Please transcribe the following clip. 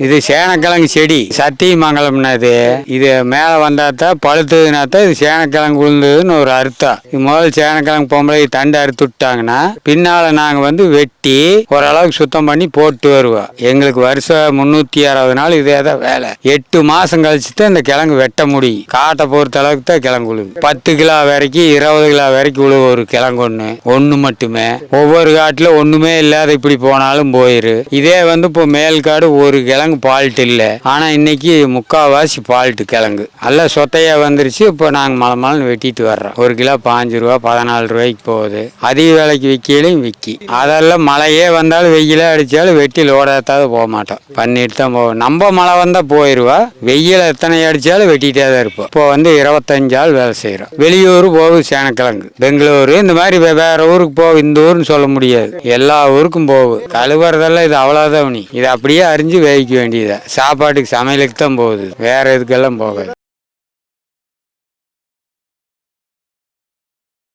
இது சேனக்கிழங்கு செடி சத்தியமங்கலம்னா இது மேலே வந்தாத்தான் பழுத்ததுனாத்தான் இது சேனக்கிழங்கு விழுந்ததுன்னு ஒரு அர்த்தம். இது முதல் சேனக்கிழங்கு பொம்பளை தண்டு அறுத்து விட்டாங்கன்னா பின்னால நாங்கள் வெட்டி ஓரளவுக்கு சுத்தம் பண்ணி போட்டு வருவோம். எங்களுக்கு வருஷம் 360 நாள் இதே தான் வேலை. 8 மாசம் கழிச்சு தான் இந்த கிழங்கு வெட்ட முடியும். காட்டை பொறுத்த அளவுக்கு தான் கிழங்கு விழுது. 10 கிலோ வரைக்கும் 20 கிலோ வரைக்கும் விழுவு ஒரு கிழங்கு ஒன்று மட்டுமே. ஒவ்வொரு காட்டுல ஒண்ணுமே இல்லாத இப்படி போனாலும் போயிரு. இதே இப்போ மேல்காடு ஒரு கிழங்கு பால்ட் இல்லை. ஆனா இன்னைக்கு முக்காவாசி பால்ட் கிழங்கு எல்லாம் சொத்தையா வந்துருச்சு. இப்போ நாங்கள் மலை வெட்டிட்டு வர்றோம். ஒரு கிலோ 5 ரூபா 14 ரூபாய்க்கு போகுது. அதிக விலைக்கு விற்கலையும் விற்கி. அதெல்லாம் மழையே வந்தாலும் வெயிலே அடிச்சாலும் வெட்டி லோடாத்தாவது போக மாட்டோம். பண்ணிட்டு தான் போவோம். நம்ம மழை வந்தா போயிடுவா. வெயில் எத்தனை அடிச்சாலும் வெட்டிட்டே தான் இருப்போம். இப்போ 25 ஆள் வேலை செய்யறோம். வெளியூர் போகுது சேனக்கிழங்கு. பெங்களூரு இந்த மாதிரி வேற ஊருக்கு போகும். இந்த ஊருன்னு சொல்ல முடியாது, எல்லா ஊருக்கும் போகுது. கழுவுறதெல்லாம் இது அவ்வளவுதான். இது அப்படியே அரிஞ்சு வேவிக்க வேண்டியதா. சாப்பாட்டுக்கு சமையலுக்கு தான் போகுது, வேற எதுக்கெல்லாம் போகாது.